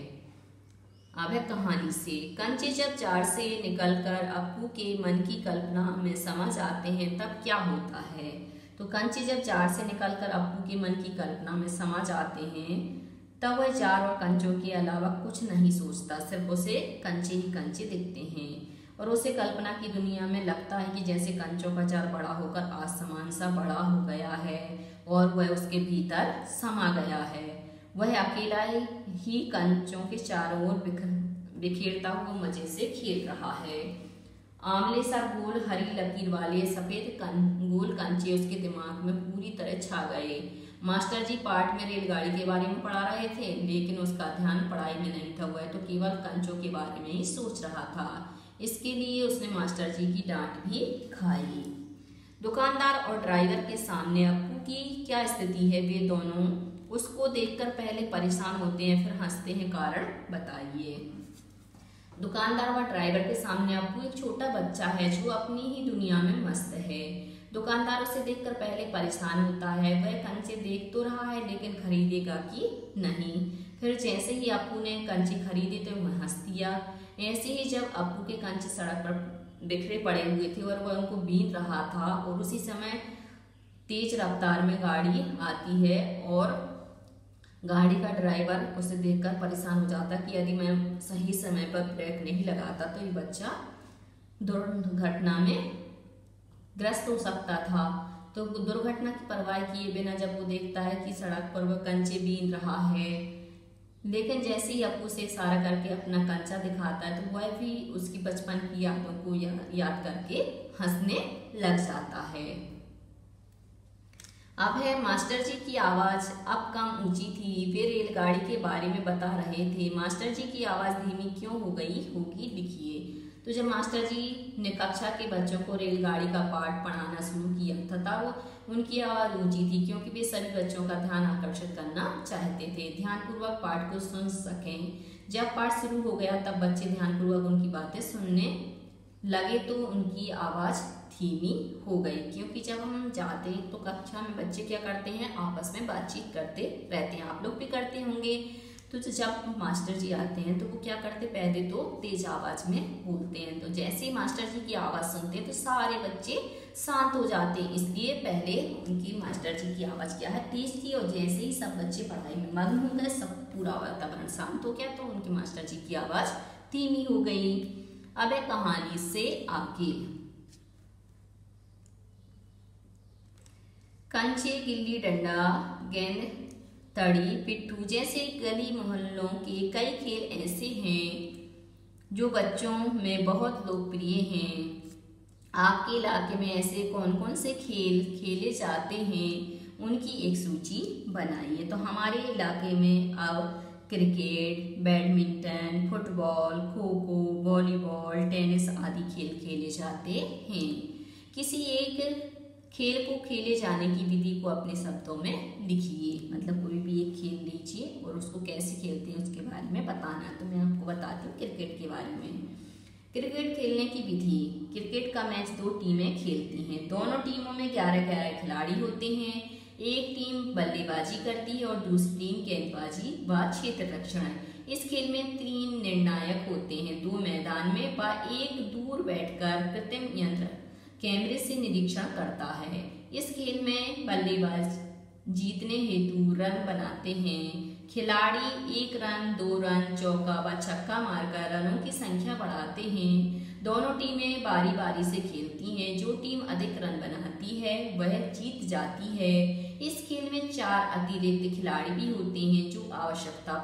अब है कहानी से। कंचे जब जार से निकलकर अप्पू के मन की कल्पना में समा जाते हैं तब क्या होता है? तो कंचे जब जार से निकलकर अप्पू के मन की कल्पना में समा जाते हैं तब वह जार और कंचों के अलावा कुछ नहीं सोचता, सिर्फ उसे कंचे ही कंचे दिखते हैं, और उसे कल्पना की दुनिया में लगता है कि जैसे कंचों का जार बड़ा होकर आसमान सा बड़ा हो गया है और वह उसके भीतर समा गया है। वह अकेला ही कंचों के चारों ओर बिखेरता हुआ मजे से खेल रहा है। आमले सा गोल हरी लकीर वाले सफेद गोल कंचे उसके दिमाग में पूरी तरह छा गए। मास्टर जी पाठ में रेलगाड़ी के बारे में पढ़ा रहे थे, लेकिन उसका ध्यान पढ़ाई में नहीं था। वह तो केवल कंचों के बारे में ही सोच रहा था। इसके लिए उसने मास्टर जी की डांट भी खाई। दुकानदार और ड्राइवर के सामने अप्पू की क्या स्थिति है? वे दोनों उसको देखकर पहले परेशान होते हैं, फिर हंसते हैं। कारण बताइए। दुकानदार व ड्राइवर के सामने अप्पू एक छोटा बच्चा है जो अपनी ही दुनिया में मस्त है। दुकानदार उसे देखकर पहले परेशान होता है। वह कंचे देख तो रहा है, लेकिन खरीदेगा कि नहीं। फिर जैसे ही अप्पू ने कंचे खरीदे तो वह हंस दिया। ऐसे ही जब अप्पू के कंचे सड़क पर बिखरे पड़े हुए थे और वह उनको बीन रहा था, और उसी समय तेज रफ्तार में गाड़ी आती है और गाड़ी का ड्राइवर उसे देखकर परेशान हो जाता कि यदि मैं सही समय पर ब्रेक नहीं लगाता तो ये बच्चा दुर्घटना में ग्रस्त हो सकता था। तो दुर्घटना की परवाह किए बिना जब वो देखता है कि सड़क पर वह कंचे बीन रहा है, लेकिन जैसे ही अप्पू से इशारा करके अपना कंचा दिखाता है तो वह भी उसकी बचपन की यादों को याद करके हंसने लग जाता है। अब है मास्टर जी की आवाज अब कम ऊंची थी। वे रेलगाड़ी के बारे में बता रहे थे। मास्टर जी की आवाज धीमी क्यों हो गई होगी, लिखिए। तो जब मास्टर जी ने कक्षा के बच्चों को रेलगाड़ी का पाठ पढ़ाना शुरू किया था वो उनकी आवाज ऊंची थी, क्योंकि वे सभी बच्चों का ध्यान आकर्षित करना चाहते थे, ध्यानपूर्वक पाठ को सुन सकें। जब पाठ शुरू हो गया तब बच्चे ध्यानपूर्वक उनकी बातें सुनने लगे तो उनकी आवाज धीमी हो गई, क्योंकि जब हम जाते हैं तो कक्षा में बच्चे क्या करते हैं, आपस में बातचीत करते रहते हैं। आप लोग भी करते होंगे। तो जब मास्टर जी आते हैं तो वो क्या करते, पहले तो तेज आवाज में बोलते हैं। तो जैसे ही मास्टर जी की आवाज सुनते हैं तो सारे बच्चे शांत हो जाते हैं। इसलिए पहले उनकी मास्टर जी की आवाज क्या है, तेज थी। और जैसे ही सब बच्चे पढ़ाई में मग्न हो गए, सब पूरा वातावरण शांत हो गया, तो उनकी मास्टर जी की आवाज धीमी हो गई। अब है कहानी से आगे। कंचे, गिल्ली डंडा, गेंद, तड़ी, पिट्ठू जैसे गली मोहल्लों के कई खेल ऐसे हैं जो बच्चों में बहुत लोकप्रिय हैं। आपके इलाके में ऐसे कौन कौन से खेल खेले जाते हैं, उनकी एक सूची बनाइए। तो हमारे इलाके में अब cricket, badminton, football, kho kho, volleyball, tennis आदि खेल खेले जाते हैं। किसी एक खेल को खेले जाने की विधि को अपने शब्दों में लिखिए। मतलब कोई भी एक खेल लीजिए और उसको कैसे खेलते हैं उसके बारे में बताना। तो मैं आपको बताती हूँ क्रिकेट के बारे में। क्रिकेट खेलने की विधि। क्रिकेट का मैच 2 टीमें खेलती हैं। दोनों टीमों में 11-11 खिलाड़ी होते हैं। एक टीम बल्लेबाजी करती है और दूसरी टीम गेंदबाजी व क्षेत्र रक्षण। इस खेल में 3 निर्णायक होते हैं, 2 मैदान में व एक दूर बैठकर कृत्रिम यंत्र कैमरे से निरीक्षण करता है। इस खेल में बल्लेबाज जीतने हेतु रन बनाते हैं। खिलाड़ी 1 रन, 2 रन, चौका व छक्का मारकर रनों की संख्या बढ़ाते हैं। दोनों टीमें बारी बारी से खेलती हैं। जो टीम अधिक रन बनाती है वह जीत जाती है। इस खेल में 4 अतिरिक्त खिलाड़ी भी होते हैं जो आवश्यकता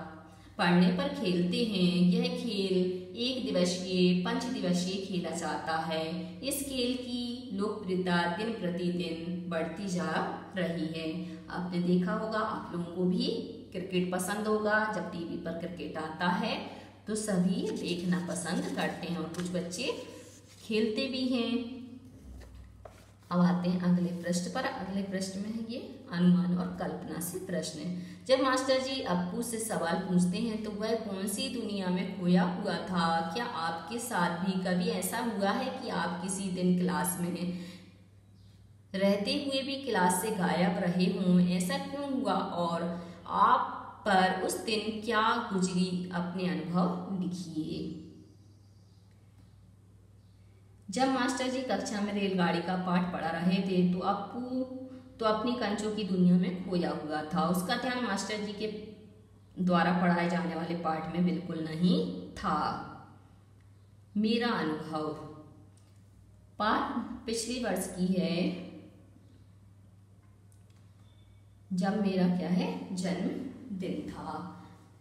पड़ने पर खेलते हैं। यह खेल 1 दिवसीय, 5 दिवसीय खेला जाता है। इस खेल की लोकप्रियता दिन प्रतिदिन बढ़ती जा रही है। आपने देखा होगा, आप लोगों को भी क्रिकेट पसंद होगा। जब टीवी पर क्रिकेट आता है तो सभी देखना पसंद करते हैं और कुछ बच्चे खेलते भी हैं। अब आते हैं अगले पृष्ठ पर। अगले पृष्ठ में है ये अनुमान और कल्पना से प्रश्न। जब मास्टर जी अप्पू से सवाल पूछते हैं तो वह कौन सी दुनिया में खोया हुआ था? क्या आपके साथ भी कभी ऐसा हुआ है कि आप किसी दिन क्लास में रहते हुए भी क्लास से गायब रहे हों? ऐसा क्यों हुआ और आप पर उस दिन क्या गुजरी? अपने अनुभव लिखिए। जब मास्टर जी कक्षा में रेलगाड़ी का पाठ पढ़ा रहे थे तो अप्पू तो अपनी कंचों की दुनिया में खोया हुआ था। उसका ध्यान मास्टर जी के द्वारा पढ़ाए जाने वाले पाठ में बिल्कुल नहीं था। मेरा अनुभव। पाठ पिछले वर्ष की है, जब मेरा क्या है, जन्मदिन था।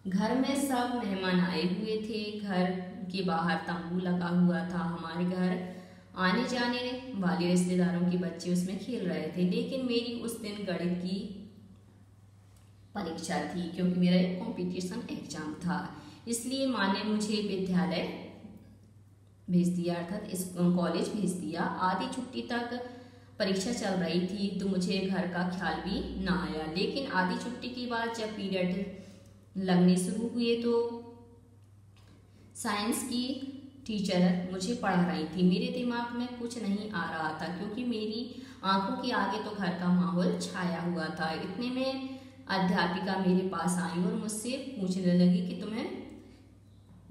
घर में सब मेहमान आए हुए थे। घर के बाहर तंबू लगा हुआ था। हमारे घर आने जाने वाले रिश्तेदारों के बच्चे उसमें खेल रहे थे, लेकिन मेरी उस दिन गणित की परीक्षा थी क्योंकि मेरा एक कंपटीशन एग्जाम था। इसलिए माँ ने मुझे विद्यालय भेज दिया, अर्थात इस कॉलेज भेज दिया। आधी छुट्टी तक परीक्षा चल रही थी तो मुझे घर का ख्याल भी ना आया, लेकिन आधी छुट्टी के बाद जब पीरियड लगने शुरू हुए तो साइंस की टीचर मुझे पढ़ा रही थी। मेरे दिमाग में कुछ नहीं आ रहा था क्योंकि मेरी आंखों के आगे तो घर का माहौल छाया हुआ था। इतने में अध्यापिका मेरे पास आई और मुझसे पूछने लगी कि तुम्हें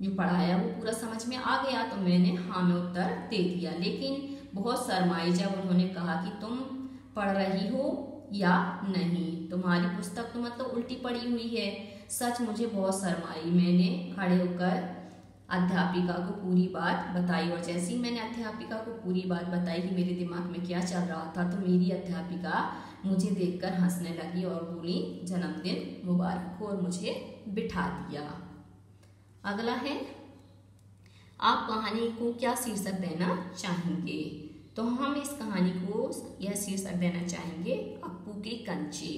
जो पढ़ाया वो पूरा समझ में आ गया? तो मैंने हाँ में उत्तर दे दिया, लेकिन बहुत शर्माई जब उन्होंने कहा कि तुम पढ़ रही हो या नहीं, तुम्हारी पुस्तक तो मतलब उल्टी पड़ी हुई है। सच मुझे बहुत शर्माई। मैंने खड़े होकर अध्यापिका को पूरी बात बताई और जैसे ही मैंने अध्यापिका को पूरी बात बताई कि मेरे दिमाग में क्या चल रहा था तो मेरी अध्यापिका मुझे देखकर हंसने लगी और बोली, जन्मदिन मुबारक हो, और मुझे बिठा दिया। अगला है, आप कहानी को क्या शीर्षक देना चाहेंगे? तो हम इस कहानी को यह शीर्षक देना चाहेंगे, अप्पू के कंचे।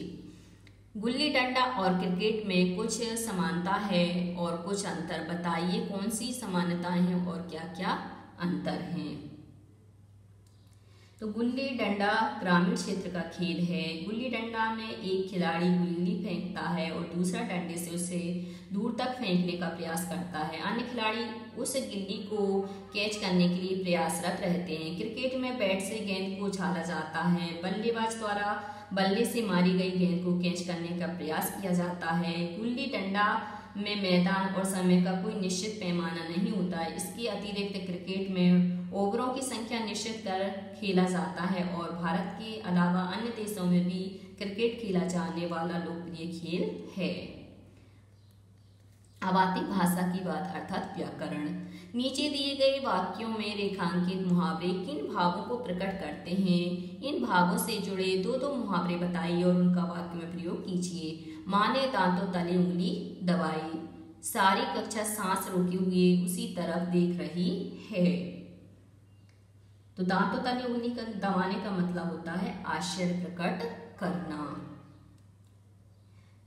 गुल्ली डंडा और क्रिकेट में कुछ समानता है और कुछ अंतर। बताइए कौन सी समानताएं हैं और क्या क्या अंतर हैं। तो गुल्ली डंडा ग्रामीण क्षेत्र का खेल है। गुल्ली डंडा में एक खिलाड़ी गुल्ली फेंकता है और दूसरा डंडे से उसे दूर तक फेंकने का प्रयास करता है। अन्य खिलाड़ी उस गिल्ली को कैच करने के लिए प्रयासरत रहते हैं। क्रिकेट में बैट से गेंद को उछाला जाता है। बल्लेबाज द्वारा बल्ले से मारी गई गेंद को कैच करने का प्रयास किया जाता है। गुल्ली डंडा में मैदान और समय का कोई निश्चित पैमाना नहीं होता है। इसके अतिरिक्त क्रिकेट में ओवरों की संख्या निश्चित कर खेला जाता है और भारत के अलावा अन्य देशों में भी क्रिकेट खेला जाने वाला लोकप्रिय खेल है। अब आती भाषा की बात, अर्थात व्याकरण। नीचे दिए गए वाक्यों में रेखांकित मुहावरे किन भावों को प्रकट करते हैं? इन भावों से जुड़े दो दो मुहावरे बताइए और उनका वाक्य में प्रयोग कीजिए। माँ ने दांतों तले उंगली दबाई। सारी कक्षा सांस रोके हुए उसी तरफ देख रही है। तो दांतों तले उंगली दबाने का मतलब होता है आश्चर्य प्रकट करना।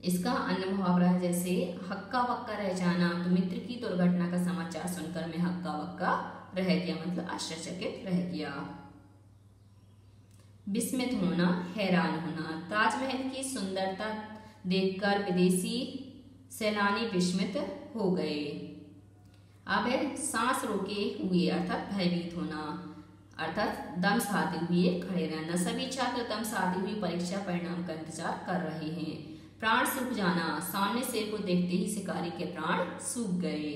इसका अन्य मुहावरा है जैसे हक्का बक्का रह जाना। तो मित्र की दुर्घटना का समाचार सुनकर मैं हक्का बक्का रह गया, मतलब आश्चर्यचकित रह गया। विस्मित होना, हैरान होना। ताजमहल की सुंदरता देखकर विदेशी सैलानी विस्मित हो गए। अब है सांस रोके हुए, अर्थात भयभीत होना, अर्थात दम साधे हुए खड़े रहना। सभी छात्र दम साधे हुए परीक्षा परिणाम का इंतजार कर रहे हैं। प्राण सूख जाना, सामने शेर को देखते ही शिकारी के प्राण सूख गए।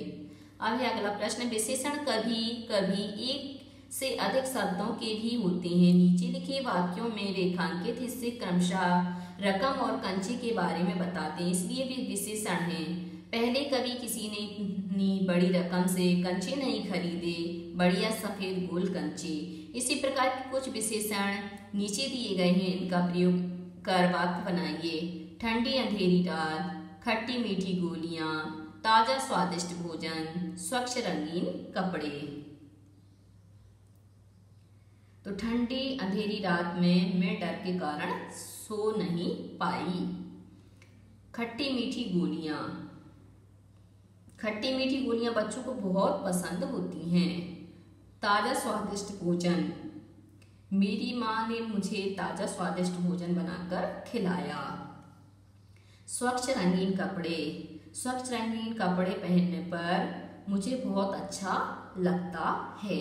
अब है अगला प्रश्न, विशेषण कभी कभी एक से अधिक शब्दों के भी होते हैं। नीचे लिखे वाक्यों में रेखांकित हिस्से क्रमशः रकम और कंचे के बारे में बताते हैं, इसलिए वे विशेषण हैं। पहले कभी किसी ने बड़ी रकम से कंचे नहीं खरीदे, बढ़िया सफेद गोल कंचे। इसी प्रकार के कुछ विशेषण नीचे दिए गए हैं, इनका प्रयोग कर वाक्य बनाइए। ठंडी अंधेरी रात, खट्टी मीठी गोलियां, ताजा स्वादिष्ट भोजन, स्वच्छ रंगीन कपड़े। तो ठंडी अंधेरी रात में मैं डर के कारण सो नहीं पाई। खट्टी मीठी गोलियां, खट्टी मीठी गोलियां बच्चों को बहुत पसंद होती हैं। ताजा स्वादिष्ट भोजन, मेरी माँ ने मुझे ताजा स्वादिष्ट भोजन बनाकर खिलाया। स्वच्छ रंगीन कपड़े, स्वच्छ रंगीन कपड़े पहनने पर मुझे बहुत अच्छा लगता है।